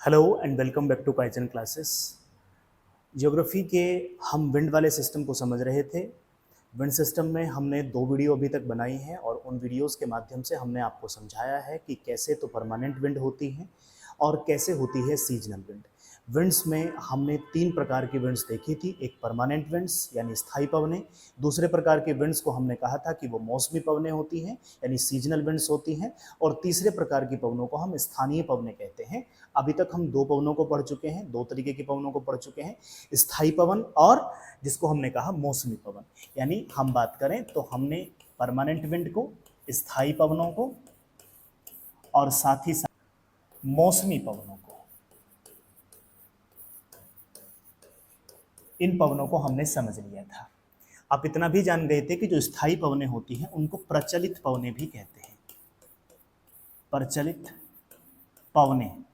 Hello and welcome back to Python classes. Geography के हम wind वाले सिस्टम को समझ रहे थे। विंड सिस्टम में हमने 2 वीडियो अभी तक बनाई हैं और उन वीडियोस के माध्यम से हमने आपको समझाया है कि कैसे तो परमानेंट विंड होती हैं और कैसे होती है सीजनल विंड। विंड्स में हमने 3 प्रकार की विंड्स देखी थी। एक परमानेंट विंड्स यानी स्थायी पवनें, दूसरे प्रकार के विंड्स को हमने कहा था कि वो मौसमी पवनें होती हैं यानी सीजनल विंड्स होती हैं, और तीसरे प्रकार की पवनों को हम स्थानीय पवनें कहते हैं। अभी तक हम 2 पवनों को पढ़ चुके हैं, 2 तरीके की पवनों को पढ़ चुके हैं, स्थायी पवन और जिसको हमने कहा मौसमी पवन। यानी हम बात करें तो हमने परमानेंट विंड को, स्थायी पवनों को और साथ ही साथ मौसमी पवनों को, इन पवनों को हमने समझ लिया था। आप इतना भी जान गए थे कि जो स्थायी पवनें होती हैं उनको प्रचलित पवनें भी कहते हैं। प्रचलित पवनें,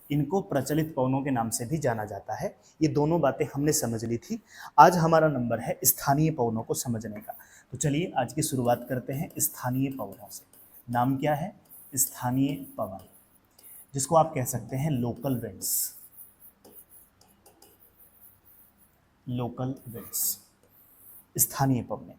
इनको प्रचलित पवनों के नाम से भी जाना जाता है। ये दोनों बातें हमने समझ ली थी। आज हमारा नंबर है स्थानीय पवनों को समझने का। तो चलिए आज की शुरुआत करते हैं स्थानीय पवनों से। नाम क्या है? स्थानीय पवन, जिसको आप कह सकते हैं लोकल विंड्स। लोकल विंड्स, स्थानीय पवनें।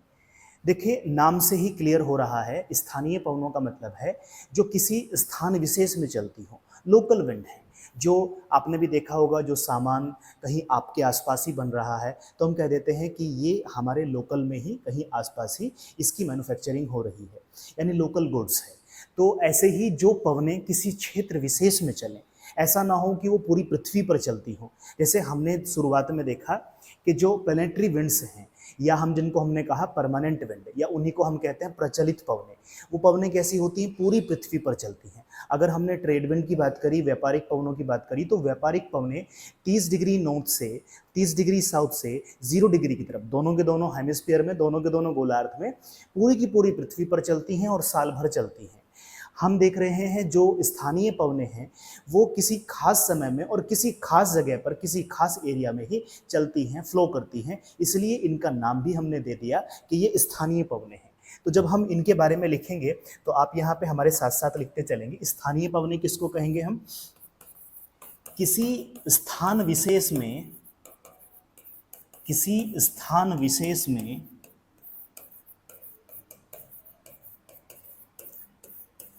देखिए, नाम से ही क्लियर हो रहा है, स्थानीय पवनों का मतलब है जो किसी स्थान विशेष में चलती हो। लोकल विंड है जो आपने भी देखा होगा, जो सामान कहीं आपके आसपास ही बन रहा है तो हम कह देते हैं कि ये हमारे लोकल में ही कहीं आसपास ही इसकी मैन्युफैक्चरिंग हो रही है, यानी लोकल गुड्स है। तो ऐसे ही जो पवनें किसी क्षेत्र विशेष में चलें, ऐसा ना हो कि वो पूरी पृथ्वी पर चलती हो। जैसे हमने शुरुआत में देखा कि जो प्लेनेटरी विंड्स हैं, या हम जिनको हमने कहा परमानेंट विंड, या उन्हीं को हम कहते हैं प्रचलित पवनें। वो पवनें कैसी होती हैं? पूरी पृथ्वी पर चलती हैं। अगर हमने ट्रेड विंड की बात करी, व्यापारिक पवनों की बात करी, तो व्यापारिक पवनें 30 डिग्री नॉर्थ से 30 डिग्री साउथ से 0 डिग्री की तरफ, दोनों के दोनों हेमिस्फीयर में, दोनों के दोनों गोलार्ध में पूरी की पूरी पृथ्वी पर चलती हैं और साल भर चलती हैं। हम देख रहे हैं जो स्थानीय पवनें हैं वो किसी खास समय में और किसी खास जगह पर, किसी खास एरिया में ही चलती हैं, फ्लो करती हैं, इसलिए इनका नाम भी हमने दे दिया कि ये स्थानीय पवनें हैं। तो जब हम इनके बारे में लिखेंगे तो आप यहाँ पे हमारे साथ साथ लिखते चलेंगे। स्थानीय पवनें किसको कहेंगे हम? किसी स्थान विशेष में, किसी स्थान विशेष में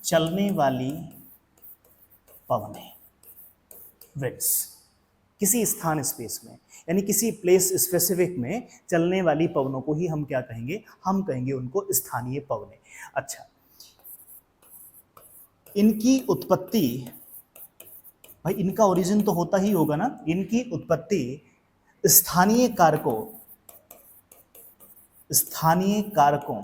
चलने वाली पवनें, विंड्स। किसी स्थान स्पेस में, यानी किसी प्लेस स्पेसिफिक में चलने वाली पवनों को ही हम क्या कहेंगे? हम कहेंगे उनको स्थानीय पवनें। अच्छा, इनकी उत्पत्ति, भाई इनका ओरिजिन तो होता ही होगा ना। इनकी उत्पत्ति स्थानीय कारकों, स्थानीय कारकों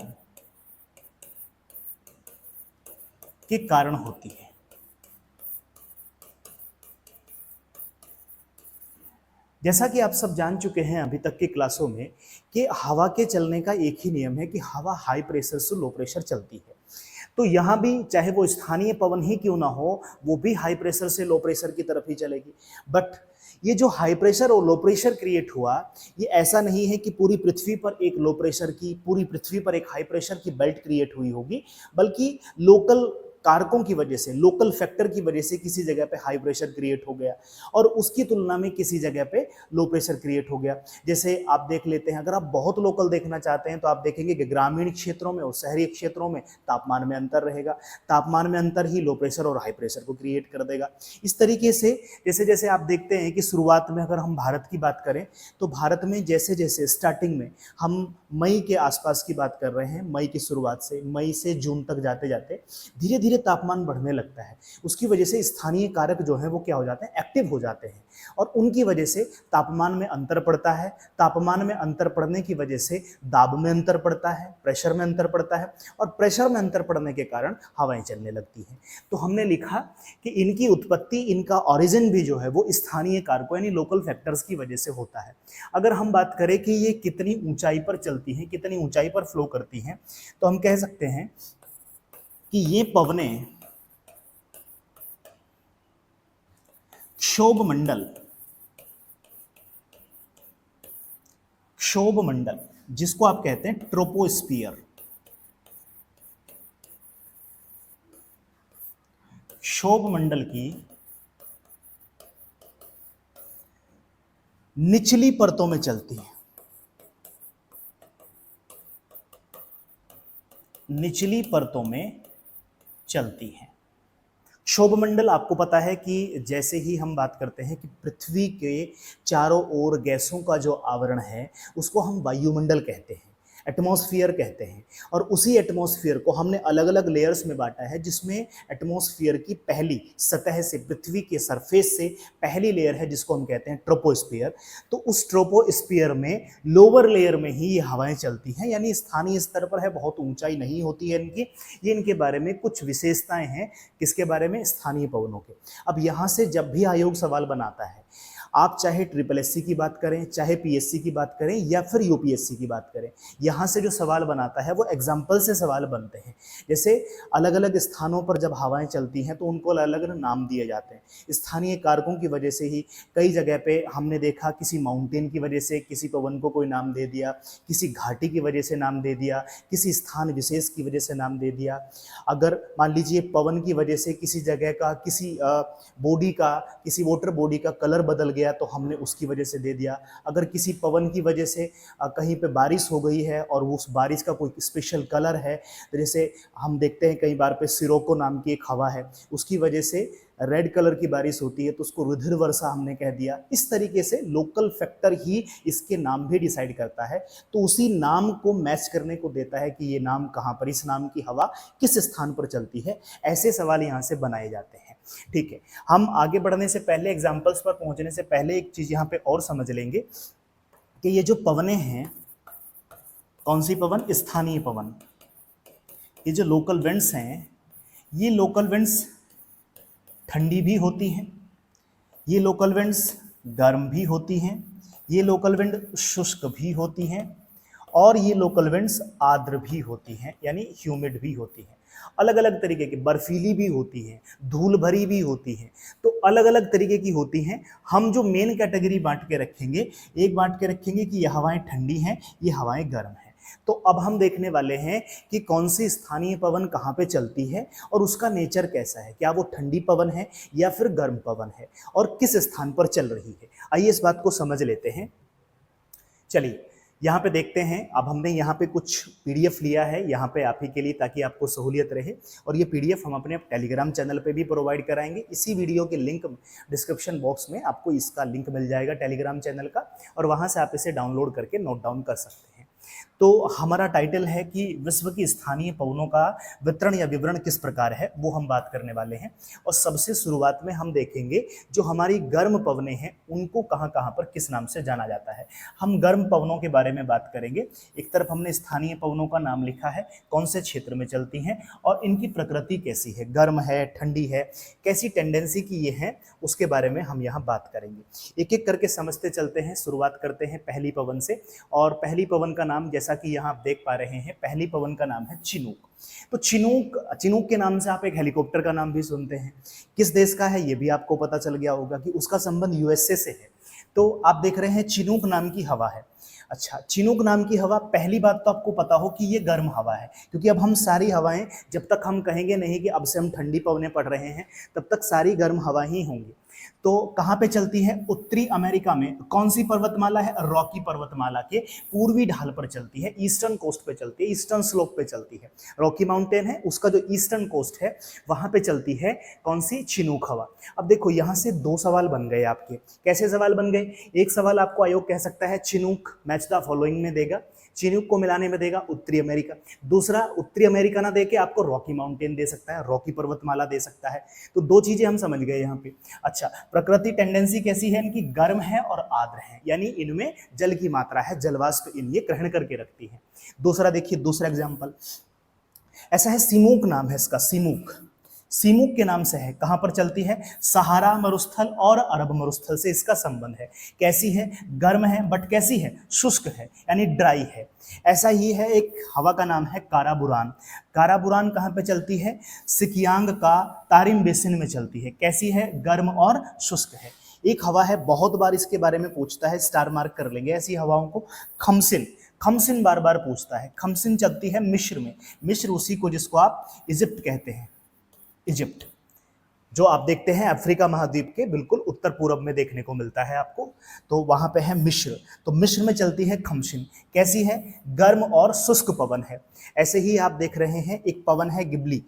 के कारण होती है। जैसा कि आप सब जान चुके हैं अभी तक की क्लासों में कि हवा के चलने का एक ही नियम है कि हवा हाई प्रेशर से लो प्रेशर चलती है। तो यहाँ भी चाहे वो स्थानीय पवन ही क्यों ना हो, वो भी हाई प्रेशर से लो प्रेशर की तरफ ही चलेगी। बट ये जो हाई प्रेशर और लो प्रेशर क्रिएट हुआ, ये ऐसा नहीं है कि पूरी पृथ्वी पर एक लो प्रेशर की, पूरी पृथ्वी पर एक हाई प्रेशर की बेल्ट क्रिएट हुई होगी, बल्कि लोकल कारकों की वजह से, लोकल फैक्टर की वजह से किसी जगह पे हाई प्रेशर क्रिएट हो गया और उसकी तुलना में किसी जगह पे लो प्रेशर क्रिएट हो गया। जैसे आप देख लेते हैं, अगर आप बहुत लोकल देखना चाहते हैं तो आप देखेंगे कि ग्रामीण क्षेत्रों में और शहरी क्षेत्रों में तापमान में अंतर रहेगा। तापमान में अंतर ही लो प्रेशर और हाई प्रेशर को क्रिएट कर देगा। इस तरीके से जैसे जैसे आप देखते हैं कि शुरुआत में अगर हम भारत की बात करें तो भारत में जैसे जैसे स्टार्टिंग में हम मई के आसपास की बात कर रहे हैं, मई की शुरुआत से, मई से जून तक जाते जाते धीरे धीरे तापमान बढ़ने लगता है। उसकी वजह से स्थानीय कारक जो है वो क्या हो जाते हैं? एक्टिव हो जाते हैं और उनकी वजह से तापमान में अंतर पड़ता है। तापमान में अंतर पड़ने की वजह से दाब में अंतर पड़ता है, प्रेशर में अंतर पड़ता है, और प्रेशर में अंतर पड़ने के कारण हवाएं चलने लगती हैं। तो हमने लिखा कि इनकी उत्पत्ति, इनका ओरिजिन भी जो है वो स्थानीय कारकों यानी लोकल फैक्टर्स की वजह से होता है। अगर हम बात करें कि ये कितनी ऊंचाई पर चलती हैं, कितनी ऊंचाई पर फ्लो करती हैं, तो हम कह सकते हैं कि ये पवनें क्षोभ मंडल, क्षोभ मंडल जिसको आप कहते हैं ट्रोपोस्फियर, क्षोभ मंडल की निचली परतों में चलती है, निचली परतों में चलती है। क्षोभमंडल आपको पता है कि जैसे ही हम बात करते हैं कि पृथ्वी के चारों ओर गैसों का जो आवरण है उसको हम वायुमंडल कहते हैं, एटमॉस्फेयर कहते हैं। और उसी एटमॉस्फेयर को हमने अलग अलग लेयर्स में बांटा है, जिसमें एटमॉस्फेयर की पहली सतह से, पृथ्वी के सरफेस से पहली लेयर है जिसको हम कहते हैं ट्रोपोस्फियर। तो उस ट्रोपोस्फियर में लोअर लेयर में ही ये हवाएं चलती हैं, यानी स्थानीय स्तर पर है, बहुत ऊंचाई नहीं होती है इनकी। ये इनके बारे में कुछ विशेषताएं हैं, किसके बारे में, स्थानीय पवनों के। अब यहाँ से जब भी आयोग सवाल बनाता है, आप चाहे ट्रिपल एससी की बात करें, चाहे पीएससी की बात करें या फिर यूपीएससी की बात करें, यहाँ से जो सवाल बनाता है वो एग्जाम्पल से सवाल बनते हैं। जैसे अलग अलग स्थानों पर जब हवाएं चलती हैं तो उनको अलग अलग नाम दिए जाते हैं, स्थानीय कारकों की वजह से ही। कई जगह पे हमने देखा किसी माउंटेन की वजह से किसी पवन को कोई नाम दे दिया, किसी घाटी की वजह से नाम दे दिया, किसी स्थान विशेष की वजह से नाम दे दिया। अगर मान लीजिए पवन की वजह से किसी जगह का, किसी बॉडी का, किसी वाटर बॉडी का कलर बदल गया तो हमने उसकी वजह से दे दिया। अगर किसी पवन की वजह से कहीं पे बारिश हो गई है और वो उस बारिश का कोई स्पेशल कलर है, जैसे हम देखते हैं कई बार पे सिरोको नाम की एक हवा है, उसकी वजह से रेड कलर की बारिश होती है तो उसको रुधिर वर्षा हमने कह दिया। इस तरीके से लोकल फैक्टर ही इसके नाम भी डिसाइड करता है, तो उसी नाम को मैच करने को देता है कि ये नाम कहाँ पर, इस नाम की हवा किस स्थान पर चलती है। ऐसे सवाल यहाँ से बनाए जाते हैं। ठीक है, हम आगे बढ़ने से पहले, एग्जाम्पल्स पर पहुंचने से पहले एक चीज यहाँ पे और समझ लेंगे कि ये जो पवनें हैं, कौन सी पवन, स्थानीय पवन, ये जो लोकल विंड्स हैं, ये लोकल विंड्स ठंडी भी होती हैं, ये लोकल विंड्स गर्म भी होती हैं, ये लोकल विंड शुष्क भी होती हैं, और ये लोकल विंड्स आर्द्र भी होती हैं, यानी ह्यूमिड भी होती हैं। अलग अलग तरीके की, बर्फीली भी होती हैं, धूल भरी भी होती हैं, तो अलग अलग तरीके की होती हैं। हम जो मेन कैटेगरी बांट के रखेंगे, एक बांट के रखेंगे कि ये हवाएं ठंडी हैं, ये हवाएं गर्म हैं। तो अब हम देखने वाले हैं कि कौन सी स्थानीय पवन कहाँ पे चलती है और उसका नेचर कैसा है, क्या वो ठंडी पवन है या फिर गर्म पवन है, और किस स्थान पर चल रही है। आइए इस बात को समझ लेते हैं। चलिए यहाँ पे देखते हैं। अब हमने यहाँ पे कुछ पीडीएफ लिया है यहाँ पे आप ही के लिए, ताकि आपको सहूलियत रहे, और ये पीडीएफ हम अपने टेलीग्राम चैनल पे भी प्रोवाइड कराएंगे। इसी वीडियो के लिंक डिस्क्रिप्शन बॉक्स में आपको इसका लिंक मिल जाएगा टेलीग्राम चैनल का, और वहाँ से आप इसे डाउनलोड करके नोट डाउन कर सकते हैं। तो हमारा टाइटल है कि विश्व की स्थानीय पवनों का वितरण या विवरण किस प्रकार है, वो हम बात करने वाले हैं। और सबसे शुरुआत में हम देखेंगे जो हमारी गर्म पवनें हैं उनको कहाँ कहाँ पर किस नाम से जाना जाता है। हम गर्म पवनों के बारे में बात करेंगे। एक तरफ हमने स्थानीय पवनों का नाम लिखा है, कौन से क्षेत्र में चलती हैं और इनकी प्रकृति कैसी है, गर्म है, ठंडी है, कैसी टेंडेंसी की ये है, उसके बारे में हम यहाँ बात करेंगे। एक एक करके समझते चलते हैं। शुरुआत करते हैं पहली पवन से, और पहली पवन का नाम, जैसा कि यहाँ आप देख पा रहे हैं, पहली पवन का नाम है चिनूक। तो चिनूक के नाम से आप एक हेलीकॉप्टर का नाम भी सुनते हैं। किस देश का है ये भी आपको पता चल गया होगा कि उसका संबंध यूएसए से है। तो आप देख रहे हैं चिनूक नाम की हवा है। अच्छा, चिनूक नाम की हवा, पहली बात तो आपको पता हो कि ये गर्म हवा है, क्योंकि अब हम सारी हवाएं, जब तक हम कहेंगे नहीं कि अब से हम ठंडी पवनें पड़ रहे हैं, तब तक सारी गर्म हवा ही होंगी। तो कहाँ पे चलती है, उत्तरी अमेरिका में। कौन सी पर्वतमाला है, रॉकी पर्वतमाला के पूर्वी ढाल पर चलती है, ईस्टर्न कोस्ट पे चलती है, ईस्टर्न स्लोप पे चलती है। रॉकी माउंटेन है, उसका जो ईस्टर्न कोस्ट है वहां पे चलती है कौन सी, चिनूक हवा। अब देखो यहाँ से दो सवाल बन गए आपके। कैसे सवाल बन गए, एक सवाल आपको आयोग कह सकता है चिनूक मैच द फॉलोइंग में देगा, चिनूक को मिलाने में देगा उत्तरी अमेरिका। दूसरा, उत्तरी अमेरिका ना देके आपको रॉकी माउंटेन दे सकता है, रॉकी पर्वतमाला दे सकता है। तो दो चीजें हम समझ गए यहाँ पे। अच्छा, प्रकृति टेंडेंसी कैसी है इनकी, गर्म है और आर्द्र है, यानी इनमें जल की मात्रा है, जलवाष्प इन ये ग्रहण करके रखती है। दूसरा देखिए, दूसरा एग्जाम्पल ऐसा है, सीमूक नाम है इसका, सीमूक। सीमूक के नाम से है, कहां पर चलती है, सहारा मरुस्थल और अरब मरुस्थल से इसका संबंध है। कैसी है, गर्म है, बट कैसी है, शुष्क है, यानी ड्राई है। ऐसा ही है एक हवा का नाम है काराबुरान। काराबुरान कहां पे चलती है, सिकियांग का तारिम बेसिन में चलती है। कैसी है, गर्म और शुष्क है। एक हवा है, बहुत बार इसके बारे में पूछता है, स्टार मार्क कर लेंगे ऐसी हवाओं को, खमसिन। खमसिन बार बार पूछता है। खमसिन चलती है मिस्र में, मिस्र उसी को जिसको आप इजिप्ट कहते हैं, इजिप्ट। जो आप देखते हैं अफ्रीका महाद्वीप के बिल्कुल उत्तर पूर्व में देखने को मिलता है आपको। तो वहां पे है मिस्र, तो मिस्र में चलती है खमशिन। कैसी है? गर्म और शुष्क पवन है। ऐसे ही आप देख रहे हैं एक पवन है गिबली,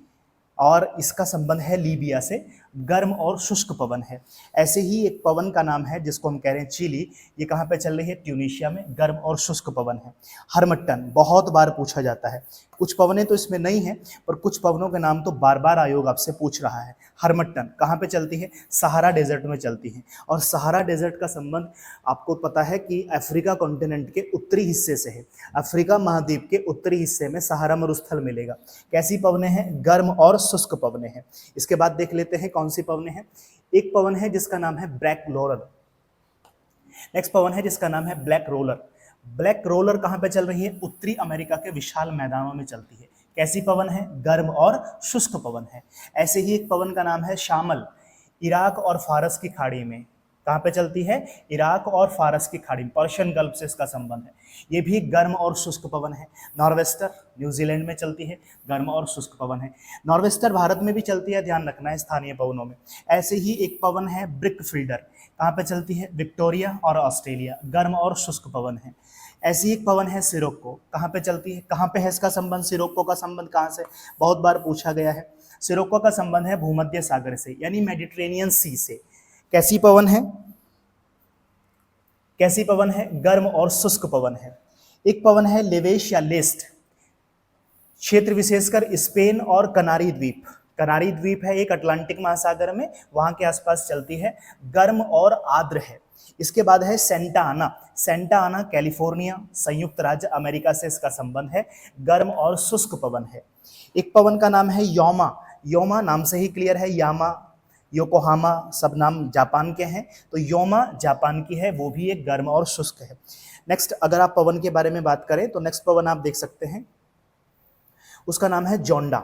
और इसका संबंध है लीबिया से, गर्म और शुष्क पवन है। ऐसे ही एक पवन का नाम है जिसको हम कह रहे हैं चिली, ये कहाँ पे चल रही है? ट्यूनीशिया में, गर्म और शुष्क पवन है। हरमट्टन बहुत बार पूछा जाता है, कुछ पवनें तो इसमें नहीं है पर कुछ पवनों के नाम तो बार बार आयोग आपसे पूछ रहा है। हरमट्टन कहाँ पे चलती है? सहारा डेजर्ट में चलती है, और सहारा डेजर्ट का संबंध आपको पता है कि अफ्रीका कॉन्टिनेंट के उत्तरी हिस्से से है। अफ्रीका महाद्वीप के उत्तरी हिस्से में सहारा मरुस्थल मिलेगा। कैसी पवनें हैं? गर्म और शुष्क पवनें हैं। इसके बाद देख लेते हैं कौन सी पवनें हैं। एक पवन है जिसका नाम है ब्लैक रोलर। नेक्स्ट पवन है जिसका नाम है ब्लैक रोलर। ब्लैक रोलर कहां पे चल रही है? उत्तरी अमेरिका के विशाल मैदानों में चलती है। कैसी पवन है? गर्म और शुष्क पवन है। ऐसे ही एक पवन का नाम है शामल, इराक और फारस की खाड़ी में। कहां पे चलती है? इराक और फारस की खाड़ी में, पर्शियन गल्फ से इसका संबंध है। ये भी गर्म और शुष्क पवन है। नॉर्वेस्टर न्यूजीलैंड में चलती है, गर्म और शुष्क पवन है। नॉर्वेस्टर भारत में भी चलती है, ध्यान रखना है स्थानीय पवनों में। ऐसे ही एक पवन है ब्रिक फील्डर, कहाँ पे चलती है? विक्टोरिया और ऑस्ट्रेलिया, गर्म और शुष्क पवन है। ऐसी एक पवन है सिरोक्को, कहाँ पे चलती है? कहाँ पे है इसका संबंध? सिरोक्को का संबंध कहाँ से? बहुत बार पूछा गया है। सिरोक्को का संबंध है भूमध्य सागर से, यानी मेडिटेरेनियन सी से। कैसी पवन है? कैसी पवन है? गर्म और शुष्क पवन है। एक पवन है लेवेश या लेस्ट, क्षेत्र विशेषकर स्पेन और कनारी द्वीप। कनारी द्वीप है एक अटलांटिक महासागर में, वहां के आसपास चलती है, गर्म और आर्द्र है। इसके बाद है सेंटा आना। सेंटा आना कैलिफोर्निया, संयुक्त राज्य अमेरिका से इसका संबंध है, गर्म और शुष्क पवन है। एक पवन का नाम है योमा। योमा नाम से ही क्लियर है, यामा, योकोहामा सब नाम जापान के हैं, तो योमा जापान की है, वो भी एक गर्म और शुष्क है। नेक्स्ट अगर आप पवन के बारे में बात करें तो नेक्स्ट पवन आप देख सकते हैं, उसका नाम है जोंडा।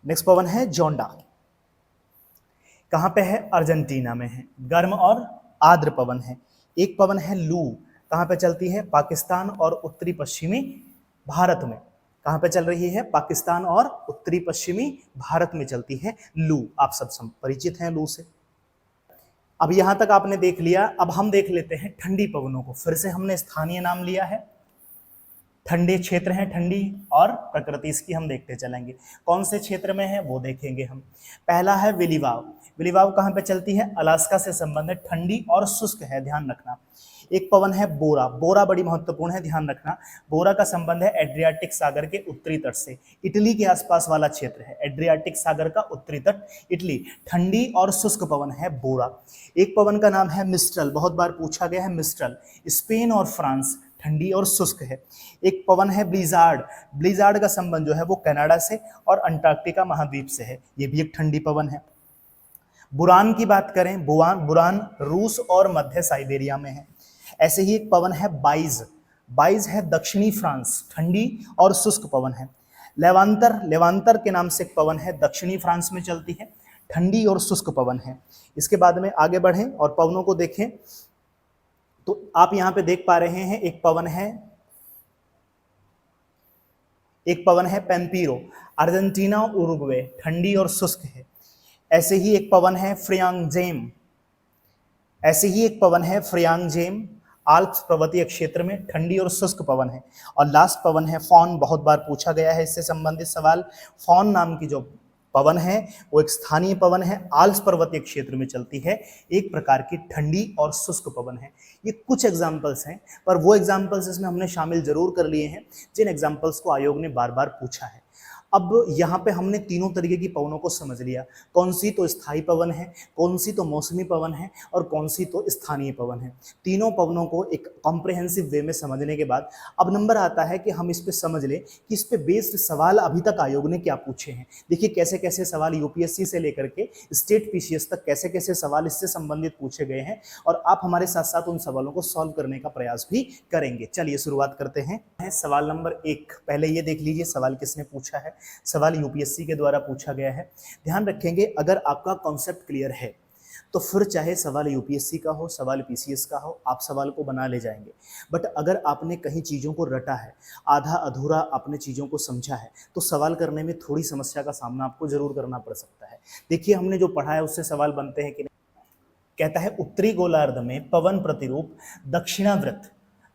नेक्स्ट पवन है जोंडा, कहां पे है? अर्जेंटीना में है, गर्म और आर्द्र पवन है। एक पवन है लू, कहां पे चलती है? पाकिस्तान और उत्तरी पश्चिमी भारत में। कहां पे चल रही है? पाकिस्तान और उत्तरी पश्चिमी भारत में चलती है लू। आप सब परिचित हैं लू से। अब यहां तक आपने देख लिया, अब हम देख लेते हैं ठंडी पवनों को। फिर से हमने स्थानीय नाम लिया है, ठंडे क्षेत्र हैं ठंडी, और प्रकृति इसकी हम देखते चलेंगे। कौन से क्षेत्र में है वो देखेंगे हम। पहला है विलीवाव। विलीवाव कहाँ पे चलती है? अलास्का से संबंधित, ठंडी और शुष्क है, ध्यान रखना। एक पवन है बोरा। बोरा बड़ी महत्वपूर्ण है, ध्यान रखना। बोरा का संबंध है एड्रियाटिक सागर के उत्तरी तट से, इटली के आसपास वाला क्षेत्र है, एड्रियाटिक सागर का उत्तरी तट इटली। ठंडी और शुष्क पवन है बोरा। एक पवन का नाम है मिस्ट्रल, बहुत बार पूछा गया है मिस्ट्रल, स्पेन और फ्रांस, ठंडी और शुष्क है। एक पवन है ब्लिजार्ड। ब्लिजार्ड का संबंध जो है वो कनाडा से और अंटार्कटिका महाद्वीप से है, ये भी एक ठंडी पवन है। बुरान की बात करें, बुरान रूस और मध्य साइबेरिया में है। ऐसे ही एक पवन है बाइज। बाइज है दक्षिणी फ्रांस, ठंडी और शुष्क पवन है। लेवांतर, लेवांतर के नाम से एक पवन है, दक्षिणी फ्रांस में चलती है, ठंडी और शुष्क पवन है। इसके बाद में आगे बढ़ें और पवनों को देखें तो आप यहां पे देख पा रहे हैं एक पवन है पेम्पीरो, अर्जेंटीना उरुग्वे, ठंडी और शुष्क है। ऐसे ही एक पवन है फ्रियांगजेम, आल्प्स पर्वतीय क्षेत्र में, ठंडी और शुष्क पवन है। और लास्ट पवन है फॉन, बहुत बार पूछा गया है इससे संबंधित सवाल। फॉन नाम की जो पवन है वो एक स्थानीय पवन है, आल्प्स पर्वतीय क्षेत्र में चलती है, एक प्रकार की ठंडी और शुष्क पवन है। ये कुछ एग्जाम्पल्स हैं, पर वो एग्जाम्पल्स इसमें हमने शामिल जरूर कर लिए हैं जिन एग्जाम्पल्स को आयोग ने बार बार पूछा है। अब यहाँ पे हमने तीनों तरीके की पवनों को समझ लिया, कौन सी तो स्थायी पवन है, कौन सी तो मौसमी पवन है, और कौन सी तो स्थानीय पवन है। तीनों पवनों को एक कॉम्प्रिहेंसिव वे में समझने के बाद अब नंबर आता है कि हम इस पे समझ लें कि इस पे बेस्ड सवाल अभी तक आयोग ने क्या पूछे हैं। देखिए कैसे कैसे सवाल यूपीएससी से लेकर के स्टेट पीसीएस तक कैसे कैसे सवाल इससे संबंधित पूछे गए हैं, और आप हमारे साथ साथ उन सवालों को सॉल्व करने का प्रयास भी करेंगे। चलिए शुरुआत करते हैं। सवाल नंबर 1, पहले ये देख लीजिए सवाल किसने पूछा है। सवाल यूपीएससी के द्वारा पूछा गया है। ध्यान रखेंगे, अगर आपका कॉन्सेप्ट क्लियर है तो फिर चाहे सवाल यूपीएससी का हो, सवाल पीसीएस का हो, आप सवाल को बना ले जाएंगे। बट अगर आपने कहीं चीज़ों को रटा है, आधा अधूरा आपने चीज़ों को समझा है, तो सवाल करने में थोड़ी समस्या का सामना आपको जरूर करना पड़ सकता है। देखिए हमने जो पढ़ा है उससे सवाल बनते हैं कि नहीं। कहता है उत्तरी गोलार्ध में पवन प्रतिरूप दक्षिणावृत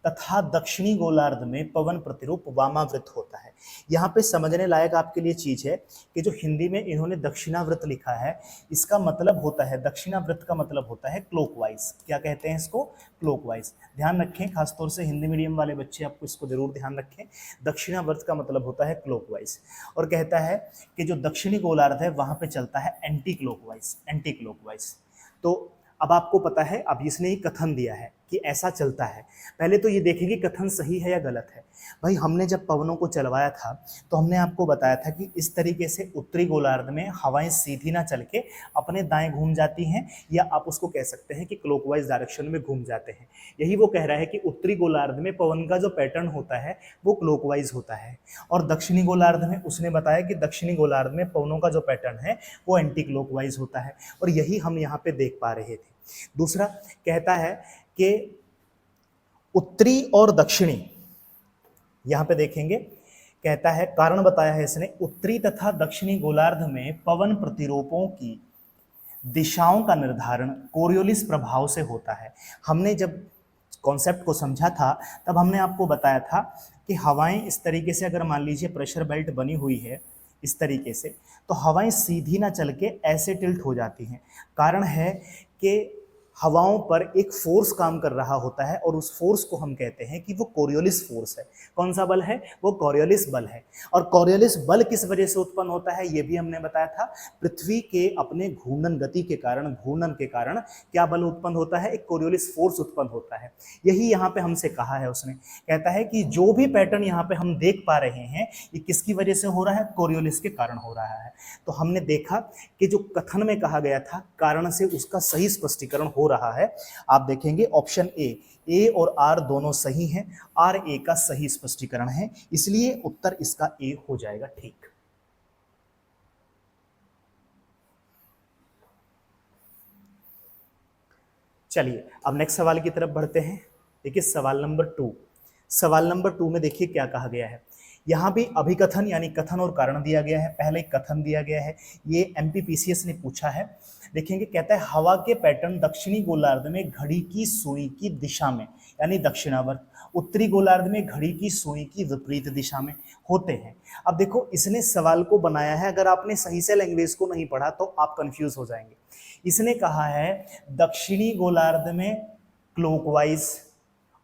तथा दक्षिणी गोलार्ध में पवन प्रतिरूप वामावृत होता है। यहाँ पे समझने लायक आपके लिए चीज है कि जो हिंदी में इन्होंने दक्षिणावृत लिखा है, इसका मतलब होता है, दक्षिणावृत का मतलब होता है क्लोकवाइज। क्या कहते हैं इसको? क्लोकवाइज। ध्यान रखें, खासतौर से हिंदी मीडियम वाले बच्चे आपको इसको जरूर ध्यान रखें। दक्षिणावर्त का मतलब होता है क्लोकवाइज। और कहता है कि जो दक्षिणी गोलार्ध है वहां पे चलता है एंटी क्लोकवाइज, एंटी क्लोकवाइज। तो अब आपको पता है, अब इसने ही कथन दिया है कि ऐसा चलता है। पहले तो ये देखेंगे कथन सही है या गलत है। भाई हमने जब पवनों को चलवाया था तो हमने आपको बताया था कि इस तरीके से उत्तरी गोलार्ध में हवाएं सीधी ना चल के अपने दाएं घूम जाती हैं, या आप उसको कह सकते हैं कि क्लॉकवाइज डायरेक्शन में घूम जाते हैं। यही वो कह रहा है कि उत्तरी गोलार्ध में पवन का जो पैटर्न होता है वो क्लॉकवाइज होता है, और दक्षिणी गोलार्ध में उसने बताया कि दक्षिणी गोलार्ध में पवनों का जो पैटर्न है वो एंटी क्लॉकवाइज होता है। और यही हम यहाँ पे देख पा रहे थे। दूसरा कहता है कि उत्तरी और दक्षिणी, यहां पे देखेंगे, कहता है कारण बताया है इसने, उत्तरी तथा दक्षिणी गोलार्ध में पवन प्रतिरूपों की दिशाओं का निर्धारण कोरियोलिस प्रभाव से होता है। हमने जब कॉन्सेप्ट को समझा था तब हमने आपको बताया था कि हवाएं इस तरीके से, अगर मान लीजिए प्रेशर बेल्ट बनी हुई है इस तरीके से, तो हवाएं सीधी ना चल के ऐसे टिल्ट हो जाती हैं। कारण है कि हवाओं पर एक फोर्स काम कर रहा होता है, और उस फोर्स को हम कहते हैं कि वो कोरियोलिस फोर्स है। कौन सा बल है? वो कोरियोलिस बल है। और कोरियोलिस बल किस वजह से उत्पन्न होता है ये भी हमने बताया था। पृथ्वी के अपने घूर्णन गति के कारण, घूर्णन के कारण क्या बल उत्पन्न होता है? एक कोरियोलिस फोर्स उत्पन्न होता है। यही यहाँ पे हमसे कहा है उसने। कहता है कि जो भी पैटर्न यहाँ पे हम देख पा रहे हैं ये किसकी वजह से हो रहा है? कोरियोलिस के कारण हो रहा है। तो हमने देखा कि जो कथन में कहा गया था कारण से, उसका सही स्पष्टीकरण हो रहा है। आप देखेंगे ऑप्शन ए और आर दोनों सही हैं। आर ए का सही स्पष्टीकरण है, इसलिए उत्तर इसका ए हो जाएगा। ठीक, चलिए अब नेक्स्ट सवाल की तरफ बढ़ते हैं। देखिए सवाल नंबर 2। सवाल नंबर 2 में देखिए क्या कहा गया है। यहाँ भी अभिकथन यानी कथन और कारण दिया गया है। पहले कथन दिया गया है, ये एमपीपीसीएस ने पूछा है। देखेंगे, कहता है हवा के पैटर्न दक्षिणी गोलार्ध में घड़ी की सुई की दिशा में यानी दक्षिणावर्त, उत्तरी गोलार्ध में घड़ी की सुई की विपरीत दिशा में होते हैं। अब देखो इसने सवाल को बनाया है, अगर आपने सही से लैंग्वेज को नहीं पढ़ा तो आप कंफ्यूज हो जाएंगे। इसने कहा है दक्षिणी गोलार्ध में क्लॉकवाइज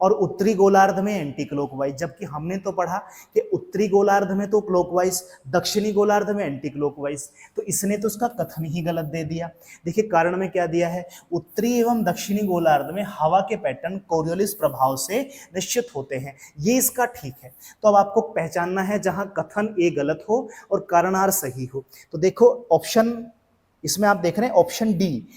और उत्तरी गोलार्ध में एंटी क्लॉकवाइज, जबकि हमने तो पढ़ा कि उत्तरी गोलार्ध में तो क्लॉकवाइज, दक्षिणी गोलार्ध में एंटी क्लॉकवाइज। तो इसने तो उसका कथन ही गलत दे दिया। देखिए कारण में क्या दिया है, उत्तरी एवं दक्षिणी गोलार्ध में हवा के पैटर्न कोरियोलिस प्रभाव से निश्चित होते हैं, ये इसका ठीक है। तो अब आपको पहचानना है जहां कथन ए गलत हो और कारण आर सही हो। तो देखो ऑप्शन, इसमें आप देख रहे हैं ऑप्शन डी,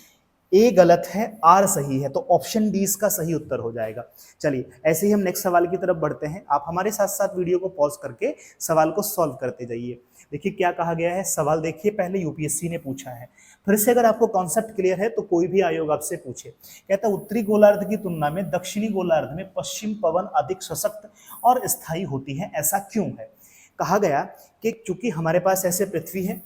ए गलत है आर सही है, तो ऑप्शन डी इसका सही उत्तर हो जाएगा। चलिए ऐसे ही हम नेक्स्ट सवाल की तरफ बढ़ते हैं। आप हमारे साथ साथ वीडियो को पॉज करके सवाल को सॉल्व करते जाइए। देखिए क्या कहा गया है। सवाल देखिए, पहले यूपीएससी ने पूछा है, फिर से अगर आपको कॉन्सेप्ट क्लियर है तो कोई भी आयोग आपसे पूछे। कहता है उत्तरी गोलार्ध की तुलना में दक्षिणी गोलार्ध में पश्चिम पवन अधिक सशक्त और स्थायी होती है, ऐसा क्यों है? कहा गया कि चूंकि हमारे पास ऐसे पृथ्वी है,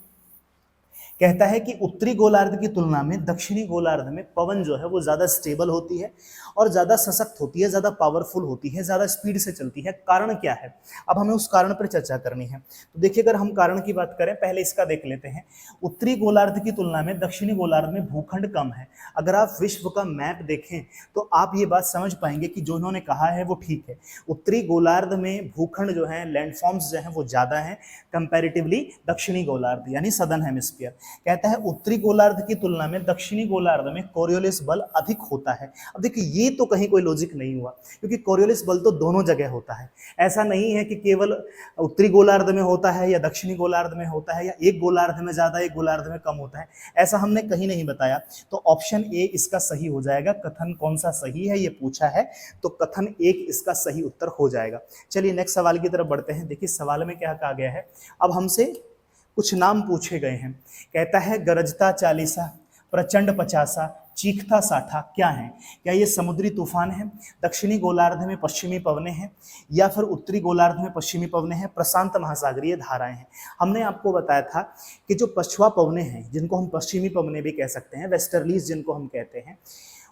कहता है कि उत्तरी गोलार्ध की तुलना में दक्षिणी गोलार्ध में पवन जो है वो ज्यादा स्टेबल होती है और ज्यादा सशक्त होती है, ज्यादा पावरफुल होती है, ज्यादा स्पीड से चलती है। कारण क्या है? अब हमें उस कारण पर चर्चा करनी है। तो देखिए अगर हम कारण की बात करें, पहले इसका देख लेते हैं। उत्तरी गोलार्ध की तुलना में दक्षिणी गोलार्ध में भूखंड कम है। अगर आप विश्व का मैप देखें तो आप ये बात समझ पाएंगे कि जो इन्होंने कहा है वो ठीक है। उत्तरी गोलार्ध में भूखंड जो है, लैंडफॉर्म्स जो है वो ज्यादा है कंपैरेटिवली दक्षिणी गोलार्ध यानी सदर्न हेमिस्फीयर। कहता है उत्तरी गोलार्ध की तुलना में दक्षिणी गोलार्ध में कोरियोलिस बल अधिक होता है। अब देखिए ये तो कहीं कोई लॉजिक नहीं हुआ, क्योंकि कोरियोलिस बल तो दोनों जगह होता है। ऐसा नहीं है कि केवल उत्तरी गोलार्ध में होता है या दक्षिणी गोलार्ध में होता है, या एक गोलार्ध में ज्यादा एक गोलार्ध में कम होता है, ऐसा हमने कहीं नहीं बताया। तो ऑप्शन ए इसका सही हो जाएगा। कथन कौन सा सही है ये पूछा है, तो कथन एक इसका सही उत्तर हो जाएगा। चलिए नेक्स्ट सवाल की तरफ बढ़ते हैं। देखिए सवाल में क्या कहा गया है। अब हमसे कुछ नाम पूछे गए हैं। कहता है गरजता 40, प्रचंड 50, चीखता साठा क्या है? क्या ये समुद्री तूफान है, दक्षिणी गोलार्ध में पश्चिमी पवनें हैं, या फिर उत्तरी गोलार्ध में पश्चिमी पवनें हैं, प्रशांत महासागरीय धाराएं हैं? हमने आपको बताया था कि जो पछुआ पवनें हैं, जिनको हम पश्चिमी पवनें भी कह सकते हैं, वेस्टर्लीज जिनको हम कहते हैं,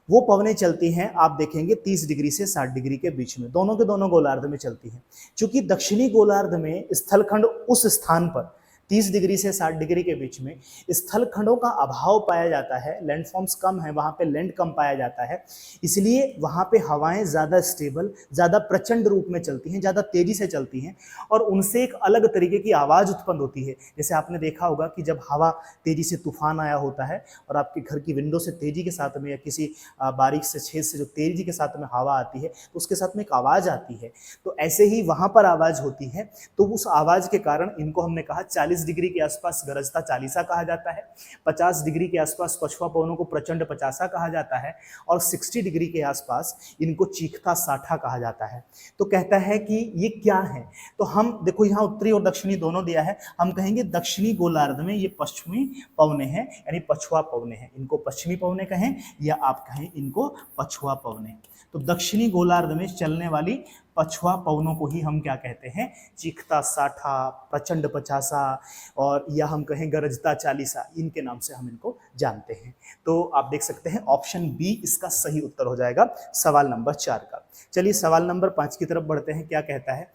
वो पवनें चलती हैं, आप देखेंगे 30 डिग्री से 60 डिग्री के बीच में, दोनों के दोनों गोलार्ध में चलती हैं। क्योंकि दक्षिणी गोलार्ध में स्थलखंड उस स्थान पर 30 डिग्री से 60 डिग्री के बीच में स्थलखंडों का अभाव पाया जाता है, लैंडफॉर्म्स कम है, वहाँ पे लैंड कम पाया जाता है, इसलिए वहाँ पे हवाएं ज़्यादा स्टेबल, ज़्यादा प्रचंड रूप में चलती हैं, ज़्यादा तेज़ी से चलती हैं, और उनसे एक अलग तरीके की आवाज़ उत्पन्न होती है। जैसे आपने देखा होगा कि जब हवा तेज़ी से तूफान आया होता है और आपके घर की विंडो से तेज़ी के साथ में या किसी बारीक से छेद से जो तेज़ी के साथ में हवा आती है तो उसके साथ में एक आवाज़ आती है, तो ऐसे ही वहाँ पर आवाज़ होती है। तो उस आवाज़ के कारण इनको हमने कहा 40 डिग्री के आसपास गरजता चालीसा कहा जाता है, 50 डिग्री के आसपास पछुआ पवनों को प्रचंड पचासा कहा जाता है, और 60 डिग्री के आसपास इनको चीखता साठा कहा जाता है। तो कहता है कि ये क्या है, तो हम देखो यहाँ उत्तरी और दक्षिणी दोनों दिया है, हम कहेंगे दक्षिणी गोलार्ध में ये पश्चिमी पवने हैं, यानी पछुआ पवने हैं, इनको पश्चिमी पवने कहें या आप कहें इनको पछुआ पवने। तो दक्षिणी गोलार्ध में चलने वाली पछुआ पवनों को ही हम क्या कहते हैं? चीखता साठा, प्रचंड पचासा, और या हम कहें गरजता चालीसा, इनके नाम से हम इनको जानते हैं। तो आप देख सकते हैं ऑप्शन बी इसका सही उत्तर हो जाएगा सवाल नंबर 4 का। चलिए सवाल नंबर 5 की तरफ बढ़ते हैं। क्या कहता है?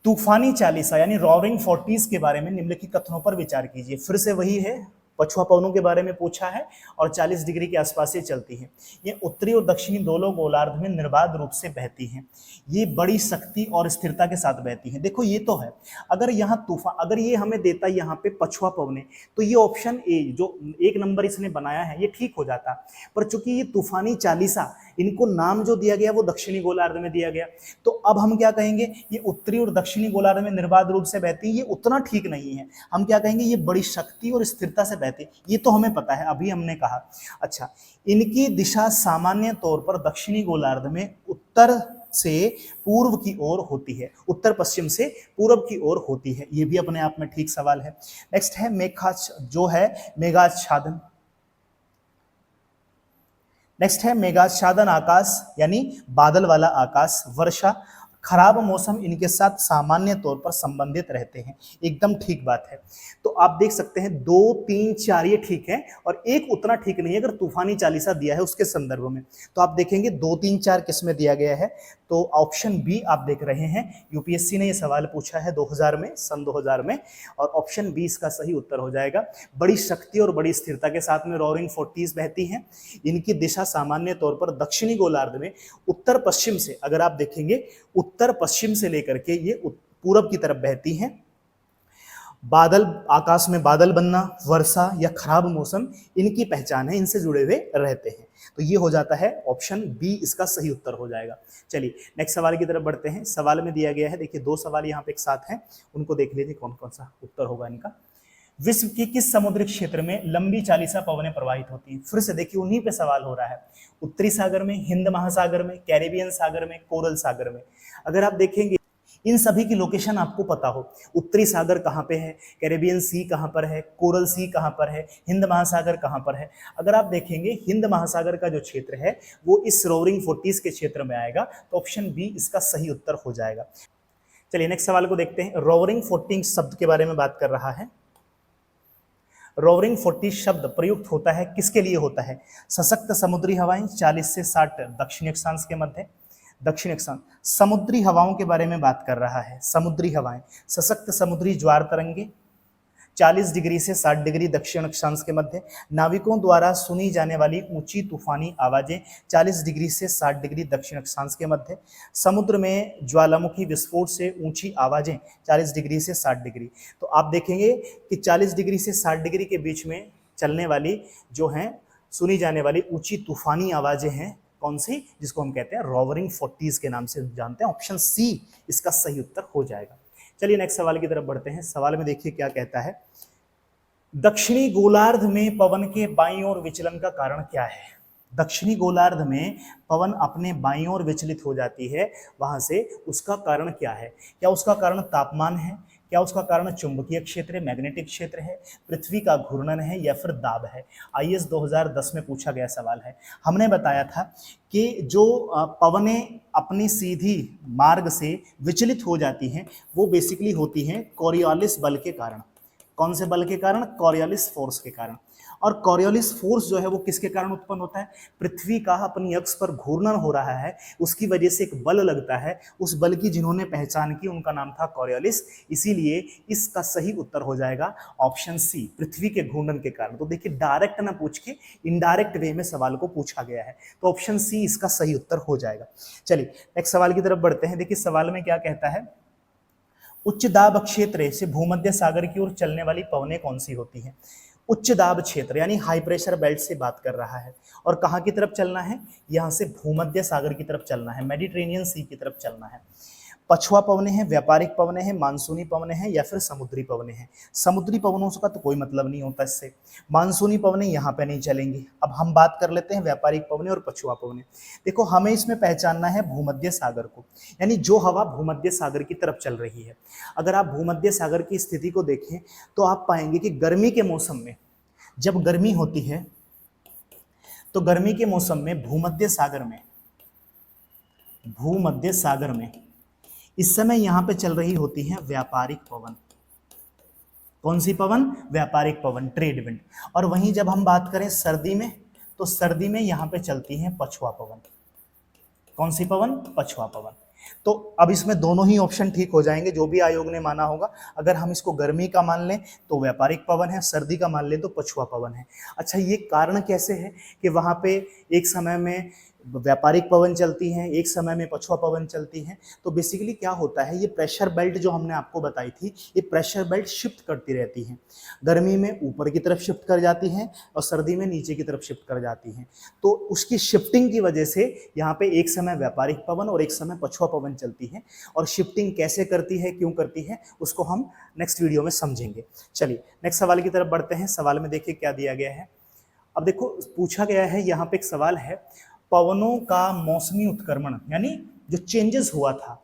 तूफानी चालीसा यानी रॉरिंग फोर्टीज के बारे में निम्नलिखित कथनों पर विचार कीजिए। फिर से वही है, पछुआ पवनों के बारे में पूछा है और 40 डिग्री के आसपास ये चलती है। ये उत्तरी और दक्षिणी दोनों गोलार्ध में निर्बाध रूप से बहती हैं। ये बड़ी शक्ति और स्थिरता के साथ बहती हैं। देखो ये तो है, अगर यहाँ तूफान, अगर ये हमें देता यहाँ पे पछुआ पवने, तो ये ऑप्शन ए जो 1 नंबर इसने बनाया है ये ठीक हो जाता, पर चूंकि ये तूफानी चालीसा, इनको नाम जो दिया गया वो दक्षिणी गोलार्ध में दिया गया, तो अब हम क्या कहेंगे? ये उत्तरी और दक्षिणी गोलार्ध में निर्बाध रूप से बहती, ये उतना ठीक नहीं है। हम क्या कहेंगे? ये बड़ी शक्ति और स्थिरता से बहती। ये तो हमें पता है, अभी हमने कहा। अच्छा, इनकी दिशा सामान्य तौर पर दक्षिणी गोलार्ध में उत्तर से पूर्व की ओर होती है, उत्तर पश्चिम से पूर्व की ओर होती है। ये भी अपने आप में ठीक सवाल है। नेक्स्ट है जो है मेघाच्छादन। नेक्स्ट है मेघाच्छादन आकाश यानी बादल वाला आकाश, वर्षा, खराब मौसम इनके साथ सामान्य तौर पर संबंधित रहते हैं। एकदम ठीक बात है। तो आप देख सकते हैं 2, 3, 4 ये ठीक है और एक उतना ठीक नहीं है अगर तूफानी चालीसा दिया है उसके संदर्भ में। तो आप देखेंगे 2, 3, 4 किस में दिया गया है? तो ऑप्शन बी आप देख रहे हैं, यूपीएससी ने ये सवाल पूछा है 2000 में, सन 2000 में, और ऑप्शन बी इसका सही उत्तर हो जाएगा। बड़ी शक्ति और बड़ी स्थिरता के साथ में रॉरिंग फोर्टीज बहती हैं। इनकी दिशा सामान्य तौर पर दक्षिणी गोलार्ध में उत्तर पश्चिम से, अगर आप देखेंगे उत्तर पश्चिम से लेकर के ये पूरब की तरफ बहती हैं। बादल, आकाश में बादल बनना, वर्षा या खराब मौसम इनकी पहचान है, इनसे जुड़े हुए रहते हैं। तो ये हो जाता है ऑप्शन बी इसका सही उत्तर हो जाएगा। चलिए नेक्स्ट सवाल की तरफ बढ़ते हैं। सवाल में दिया गया है, देखिए 2 सवाल यहाँ पे एक साथ हैं, उनको देख लीजिए कौन कौन सा उत्तर होगा इनका। विश्व के किस समुद्री क्षेत्र में लंबी चालीसा पवनें प्रवाहित होती हैं? फिर से देखिए उन्हीं पे सवाल हो रहा है। उत्तरी सागर में, हिंद महासागर में, कैरेबियन सागर में, कोरल सागर में। अगर आप देखेंगे इन सभी की लोकेशन आपको पता हो, उत्तरी सागर कहाँ पे है, कैरेबियन सी कहाँ पर है, कोरल सी कहाँ पर है, हिंद महासागर कहाँ पर है। अगर आप देखेंगे हिंद महासागर का जो क्षेत्र है वो इस रोवरिंग फोर्टीज के क्षेत्र में आएगा, तो ऑप्शन बी इसका सही उत्तर हो जाएगा। चलिए नेक्स्ट सवाल को देखते हैं। रोवरिंग फोर्टीज शब्द के बारे में बात कर रहा है। रोवरिंग फोर्टीज शब्द प्रयुक्त होता है, किसके लिए होता है? सशक्त समुद्री हवाएं 40 से 60 दक्षिण अक्षांश के मध्य, दक्षिण अक्षांश समुद्री हवाओं के बारे में बात कर रहा है। समुद्री हवाएं, सशक्त समुद्री ज्वार तरंगे 40 डिग्री से 60 डिग्री दक्षिण अक्षांश के मध्य, नाविकों द्वारा सुनी जाने वाली ऊंची तूफानी आवाजें 40 डिग्री से 60 डिग्री दक्षिण अक्षांश के मध्य, समुद्र में ज्वालामुखी विस्फोट से ऊंची आवाजें 40 डिग्री से 60 डिग्री। तो आप देखेंगे कि 40 डिग्री से 60 डिग्री के बीच में चलने वाली जो हैं सुनी जाने वाली ऊंची तूफानी आवाजें हैं, कौन सी? जिसको हम कहते हैं रोवरिंग फोर्टीज के नाम से जानते हैं। ऑप्शन सी इसका सही उत्तर हो जाएगा। चलिए नेक्स्ट सवाल की तरफ बढ़ते हैं। सवाल में देखिए क्या कहता है। दक्षिणी गोलार्ध में पवन के बाईं ओर विचलन का कारण क्या है? दक्षिणी गोलार्ध में पवन अपने बाईं ओर विचलित हो जाती है, वहां से उसका कारण क्या है? क्या उसका कारण तापमान है? क्या उसका कारण चुंबकीय क्षेत्र है, मैग्नेटिक क्षेत्र है, पृथ्वी का घूर्णन है या फिर दाब है? आईएएस 2010 में पूछा गया सवाल है। हमने बताया था कि जो पवनें अपनी सीधी मार्ग से विचलित हो जाती हैं वो बेसिकली होती हैं कोरियोलिस बल के कारण। कौन से बल के कारण? कोरियोलिस फोर्स के कारण। और कोरियोलिस फोर्स जो है वो किसके कारण उत्पन्न होता है? पृथ्वी का अपनी अक्ष पर घूर्णन हो रहा है, उसकी वजह से एक बल लगता है। उस बल की जिन्होंने पहचान की उनका नाम था कोरियोलिस। इसीलिए इसका सही उत्तर हो जाएगा ऑप्शन सी, पृथ्वी के घूर्णन के कारण। तो देखिए डायरेक्ट ना पूछ के इनडायरेक्ट वे में सवाल को पूछा गया है, तो ऑप्शन सी इसका सही उत्तर हो जाएगा। चलिए नेक्स्ट सवाल की तरफ बढ़ते हैं। देखिए सवाल में क्या कहता है, उच्च दाब क्षेत्र से भूमध्य सागर की ओर चलने वाली पवनें कौन सी होती हैं? उच्च दाब क्षेत्र यानी हाई प्रेशर बेल्ट से बात कर रहा है, और कहाँ की तरफ चलना है? यहाँ से भूमध्य सागर की तरफ चलना है, मेडिटेरेनियन सी की तरफ चलना है। पछुआ पवनें हैं, व्यापारिक पवनें हैं, मानसूनी पवनें हैं या फिर समुद्री पवनें हैं? समुद्री पवनों का तो कोई मतलब नहीं होता इससे। मानसूनी पवनें यहाँ पे नहीं चलेंगी। अब हम बात कर लेते हैं व्यापारिक पवनें और पछुआ पवनें। देखो हमें इसमें पहचानना है भूमध्य सागर को, यानी जो हवा भूमध्य सागर की तरफ चल रही है। अगर आप भूमध्य सागर की स्थिति को देखें तो आप पाएंगे कि गर्मी के मौसम में, जब गर्मी होती है तो गर्मी के मौसम में भूमध्य सागर में इस समय यहां पे चल रही होती है व्यापारिक पवन। कौन सी पवन? व्यापारिक पवन, ट्रेड विंड। और वहीं जब हम बात करें सर्दी में, तो सर्दी में यहां पे चलती है पछुआ पवन। कौन सी पवन? पछुआ पवन। तो अब इसमें दोनों ही ऑप्शन ठीक हो जाएंगे, जो भी आयोग ने माना होगा। अगर हम इसको गर्मी का मान लें तो व्यापारिक पवन है, सर्दी का मान लें तो पछुआ पवन है। अच्छा ये कारण कैसे है कि वहां पे एक समय में व्यापारिक पवन चलती हैं, एक समय में पछुआ पवन चलती हैं? तो बेसिकली क्या होता है, ये प्रेशर बेल्ट जो हमने आपको बताई थी, ये प्रेशर बेल्ट शिफ्ट करती रहती हैं। गर्मी में ऊपर की तरफ शिफ्ट कर जाती हैं और सर्दी में नीचे की तरफ शिफ्ट कर जाती हैं। तो उसकी शिफ्टिंग की वजह से यहाँ पे एक समय व्यापारिक पवन और एक समय पछुआ पवन चलती है। और शिफ्टिंग कैसे करती है, क्यों करती है, उसको हम नेक्स्ट वीडियो में समझेंगे। चलिए नेक्स्ट सवाल की तरफ बढ़ते हैं। सवाल में देखिए क्या दिया गया है। अब देखो पूछा गया है, यहाँ पे एक सवाल है, पवनों का मौसमी उत्क्रमण यानी जो चेंजेस हुआ था।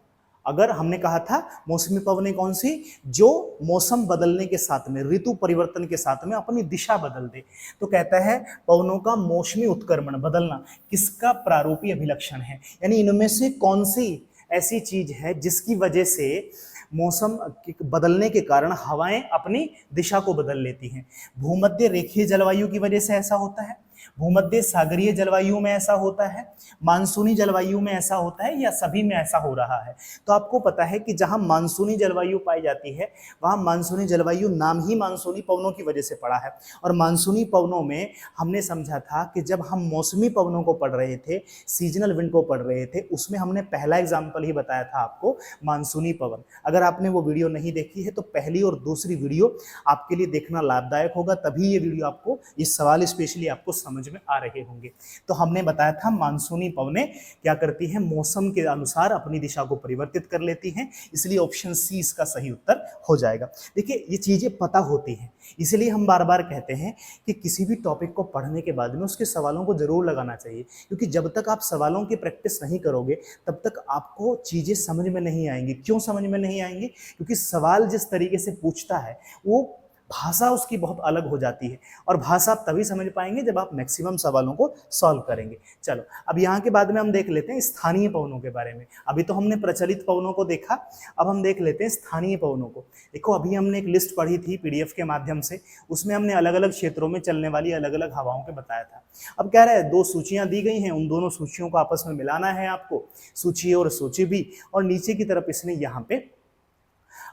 अगर हमने कहा था मौसमी पवनें कौन सी? जो मौसम बदलने के साथ में, ऋतु परिवर्तन के साथ में अपनी दिशा बदल दे। तो कहता है पवनों का मौसमी उत्क्रमण, बदलना, किसका प्रारूपी अभिलक्षण है? यानी इनमें से कौन सी ऐसी चीज है जिसकी वजह से मौसम बदलने के कारण हवाएं अपनी दिशा को बदल लेती हैं? भूमध्य रेखीय जलवायु की वजह से ऐसा होता है, भूमध्य सागरीय जलवायु में ऐसा होता है, मानसूनी जलवायु में ऐसा होता है, या सभी में ऐसा हो रहा है? तो आपको पता है कि जहां मानसूनी जलवायु पाई जाती है वहां मानसूनी जलवायु नाम ही मानसूनी पवनों की वजह से पड़ा है। और मानसूनी पवनों में हमने समझा था कि जब हम मौसमी पवनों को पढ़ रहे थे, सीजनल विंड को पढ़ रहे थे, उसमें हमने पहला एग्जाम्पल ही बताया था आपको, मानसूनी पवन। अगर आपने वो वीडियो नहीं देखी है तो पहली और दूसरी वीडियो आपके लिए देखना लाभदायक होगा, तभी ये वीडियो आपको, ये सवाल स्पेशली आपको समझ में आ रहे होंगे। तो हमने बताया था मानसूनी पवनें क्या करती हैं, मौसम के अनुसार अपनी दिशा को परिवर्तित कर लेती हैं। इसलिए ऑप्शन सी इसका सही उत्तर हो जाएगा। देखिए ये चीजें पता होती हैं, इसलिए हम बार बार कहते हैं कि किसी भी टॉपिक को पढ़ने के बाद में उसके सवालों को जरूर लगाना चाहिए, क्योंकि जब तक आप सवालों की प्रैक्टिस नहीं करोगे तब तक आपको चीजें समझ में नहीं आएंगी। क्यों समझ में नहीं आएंगी? क्योंकि सवाल जिस तरीके से पूछता है वो भाषा उसकी बहुत अलग हो जाती है, और भाषा आप तभी समझ पाएंगे जब आप मैक्सिमम सवालों को सॉल्व करेंगे। चलो अब यहाँ के बाद में हम देख लेते हैं स्थानीय पवनों के बारे में। अभी तो हमने प्रचलित पवनों को देखा, अब हम देख लेते हैं स्थानीय पवनों को। देखो अभी हमने एक लिस्ट पढ़ी थी पीडीएफ के माध्यम से, उसमें हमने अलग अलग क्षेत्रों में चलने वाली अलग अलग हवाओं के बताया था। अब कह रहा है दो सूचियां दी गई हैं, उन दोनों सूचियों को आपस में मिलाना है आपको, सूची और सूची बी, और नीचे की तरफ इसने यहाँ पे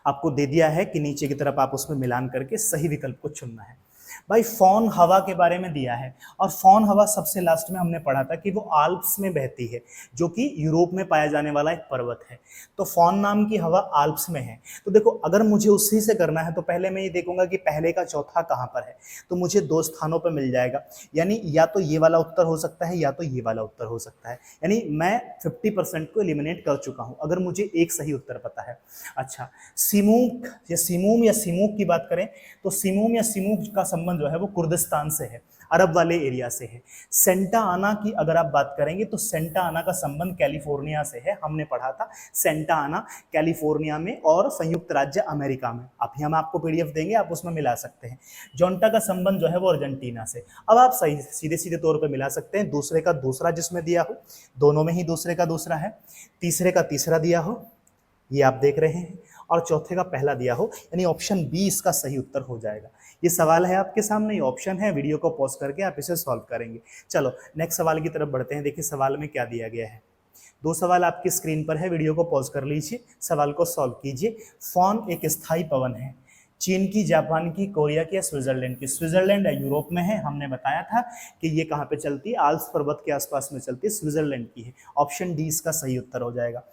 आपको दे दिया है कि नीचे की तरफ आप उसमें मिलान करके सही विकल्प को चुनना है। भाई फॉन हवा के बारे में दिया है, और फॉन हवा सबसे लास्ट में हमने पढ़ा था कि वो आल्प्स में बहती है, जो कि यूरोप में पाया जाने वाला एक पर्वत है। तो फॉन नाम की हवा आल्प्स में है। तो देखो अगर मुझे उसी से करना है तो पहले मैं ये देखूंगा कि पहले का चौथा कहाँ पर है, तो मुझे दो स्थानों पर मिल जाएगा। यानी या तो ये वाला उत्तर हो सकता है या तो ये वाला उत्तर हो सकता है। यानी मैं 50% को एलिमिनेट कर चुका हूं अगर मुझे एक सही उत्तर पता है। अच्छा सिमूक या सिमूम की बात करें तो सिमूम या सिमूक का संबंध जो है वो कुर्दिस्तान से है, अरब वाले एरिया से है। सेंटा आना की अगर आप बात करेंगे तो सेंटा आना का संबंध कैलिफोर्निया से है, हमने पढ़ा था सेंटा आना कैलिफोर्निया में और संयुक्त राज्य अमेरिका में। अभी हम आपको पीडीएफ देंगे, आप उसमें मिला सकते हैं। जोंटा का संबंध जो है वो अर्जेंटीना से। अब आप सही सीधे सीधे तौर पर मिला सकते हैं, दूसरे का दूसरा जिसमें दिया हो, दोनों में ही दूसरे का दूसरा है, तीसरे का तीसरा दिया हो, ये आप देख रहे हैं, और चौथे का पहला दिया हो, यानी ऑप्शन बी इसका सही उत्तर हो जाएगा। ये सवाल है आपके सामने, ये ऑप्शन है, वीडियो को पॉज करके आप इसे सॉल्व करेंगे। चलो नेक्स्ट सवाल की तरफ बढ़ते हैं। देखिए सवाल में क्या दिया गया है। दो सवाल आपकी स्क्रीन पर है, वीडियो को पॉज कर लीजिए, सवाल को सॉल्व कीजिए। फॉन एक स्थायी पवन है, चीन की, जापान की, कोरिया की या स्विट्जरलैंड की। स्विट्जरलैंड या यूरोप में है, हमने बताया था कि ये कहाँ पे चलती है, आल्प्स पर्वत के आसपास में चलती है, स्विट्जरलैंड की है। ऑप्शन डी इसका सही उत्तर हो जाएगा।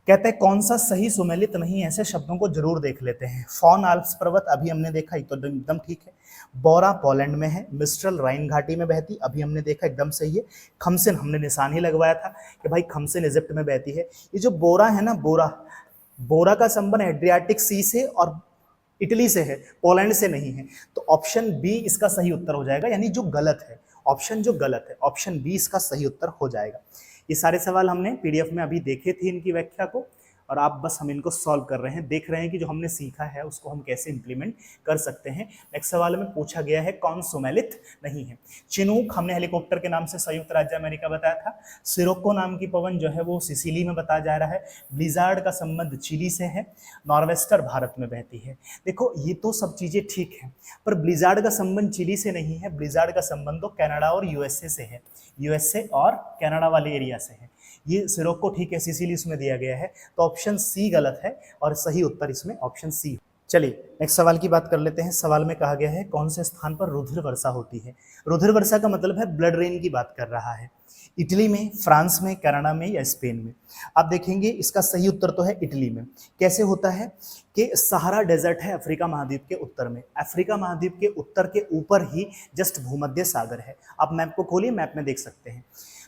कहते हैं कौन सा सही सुमेलित नहीं, ऐसे शब्दों को जरूर देख लेते हैं। फॉन आल्प्स पर्वत अभी हमने देखा, तो एकदम ठीक है। बोरा पोलैंड में है, मिस्ट्रल राइन घाटी में बहती, अभी हमने देखा एकदम सही है। खमसेन हमने निशान ही लगवाया था कि भाई खमसेन इजिप्ट में बहती है। ये जो बोरा है ना, बोरा का संबंध एड्रियाटिक सी से और इटली से है, पोलैंड से नहीं है। तो ऑप्शन बी इसका सही उत्तर हो जाएगा, यानी जो गलत है, ऑप्शन जो गलत है, ऑप्शन बी इसका सही उत्तर हो जाएगा। ये सारे सवाल हमने पीडीएफ में अभी देखे थे, इनकी व्याख्या को, और आप बस हम इनको सॉल्व कर रहे हैं, देख रहे हैं कि जो हमने सीखा है उसको हम कैसे इंप्लीमेंट कर सकते हैं। नेक्स्ट सवाल में पूछा गया है कौन सुमेलित नहीं है। चिनूक हमने हेलीकॉप्टर के नाम से संयुक्त राज्य अमेरिका बताया था। सिरोको नाम की पवन जो है वो सिसिली में बताया जा रहा है। ब्लिजार्ड का संबंध चिली से है। नॉर्वेस्टर भारत में बहती है। देखो ये तो सब चीजें ठीक है, पर ब्लिजार्ड का संबंध चिली से नहीं है, ब्लिजार्ड का संबंध तो कनाडा और यूएसए से है, यूएसए और कनाडा वाले एरिया से है। ये सिरोको ठीक है, सिसिली इसमें दिया गया है, तो ऑप्शन सी गलत है और सही उत्तर इसमें ऑप्शन सी। चलिए नेक्स्ट सवाल की बात कर लेते हैं। सवाल में कहा गया है कौन से स्थान पर रुधिर वर्षा होती है। रुधिर वर्षा का मतलब है ब्लड रेन की बात कर रहा है। इटली में, फ्रांस में, कनाडा में या स्पेन में। आप देखेंगे इसका सही उत्तर तो है इटली में। कैसे होता है कि सहारा डेजर्ट है अफ्रीका महाद्वीप के उत्तर में, अफ्रीका महाद्वीप के उत्तर के ऊपर ही जस्ट भूमध्य सागर है। आप मैप को खोलिए, मैप में देख सकते हैं।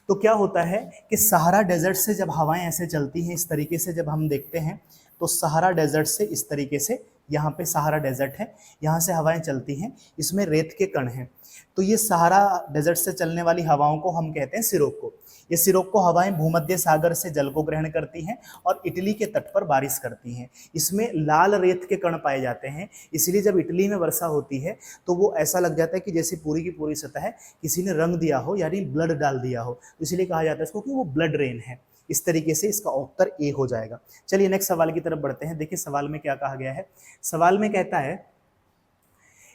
तो क्या होता है कि सहारा डेजर्ट से जब हवाएं ऐसे चलती हैं, इस तरीके से जब हम देखते हैं, तो सहारा डेजर्ट से इस तरीके से, यहाँ पे सहारा डेजर्ट है, यहाँ से हवाएं चलती हैं, इसमें रेत के कण हैं। तो ये सहारा डेजर्ट से चलने वाली हवाओं को हम कहते हैं सिरोको। ये सिरोको हवाएं भूमध्य सागर से जल को ग्रहण करती हैं और इटली के तट पर बारिश करती हैं। इसमें लाल रेत के कण पाए जाते हैं, इसलिए जब इटली में वर्षा होती है तो वो ऐसा लग जाता है कि जैसे पूरी की पूरी सतह किसी ने रंग दिया हो, यानी ब्लड डाल दिया हो। इसलिए कहा जाता है इसको कि वो ब्लड रेन है। इस तरीके से इसका उत्तर ए हो जाएगा। चलिए नेक्स्ट सवाल की तरफ बढ़ते हैं। देखिए सवाल में क्या कहा गया है। सवाल में कहता है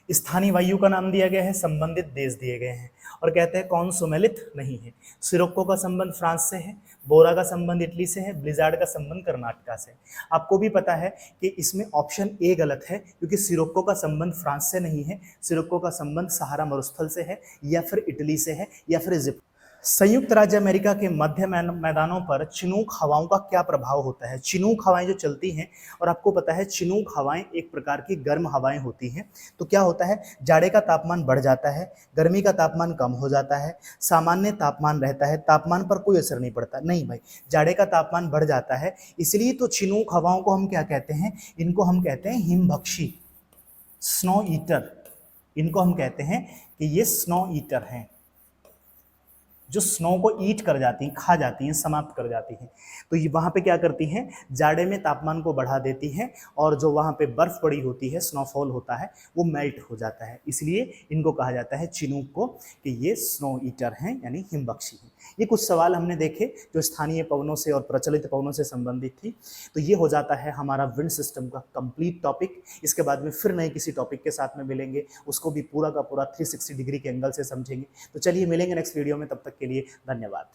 स्थानीय वायु का नाम दिया गया है, संबंधित देश दिए गए हैं, और कहते हैं कौन सुमेलित नहीं है। सिरोको का संबंध फ्रांस से है, बोरा का संबंध इटली से है, ब्लिजार्ड का संबंध कर्नाटका से। आपको भी पता है कि इसमें ऑप्शन ए गलत है, क्योंकि सिरोको का संबंध फ्रांस से नहीं है, सिरोको का संबंध सहारा मरुस्थल से है, या फिर इटली से है, या फिर इजिप्ट। संयुक्त राज्य अमेरिका के मध्य मैदानों पर चिनूक हवाओं का क्या प्रभाव होता है। चिनूक हवाएं जो चलती हैं, और आपको पता है चिनूक हवाएं एक प्रकार की गर्म हवाएं होती हैं, तो क्या होता है, जाड़े का तापमान बढ़ जाता है, गर्मी का तापमान कम हो जाता है, सामान्य तापमान रहता है, तापमान पर कोई असर नहीं पड़ता। नहीं भाई, जाड़े का तापमान बढ़ जाता है, इसलिए तो चिनूक हवाओं को हम क्या कहते हैं, इनको हम कहते हैं हिमभक्षी, स्नो ईटर। इनको हम कहते हैं कि ये स्नो ईटर हैं, जो स्नो को ईट कर जाती हैं, खा जाती हैं, समाप्त कर जाती हैं। तो ये वहाँ पे क्या करती हैं, जाड़े में तापमान को बढ़ा देती हैं, और जो वहाँ पे बर्फ़ पड़ी होती है, स्नोफॉल होता है, वो मेल्ट हो जाता है। इसलिए इनको कहा जाता है चिनूक को कि ये स्नो ईटर हैं, यानी हिमभक्षी हैं। ये कुछ सवाल हमने देखे जो स्थानीय पवनों से और प्रचलित पवनों से संबंधित थी। तो ये हो जाता है हमारा विंड सिस्टम का कंप्लीट टॉपिक। इसके बाद में फिर नए किसी टॉपिक के साथ में मिलेंगे, उसको भी पूरा का पूरा 360 डिग्री के एंगल से समझेंगे। तो चलिए मिलेंगे नेक्स्ट वीडियो में, तब तक के लिए धन्यवाद।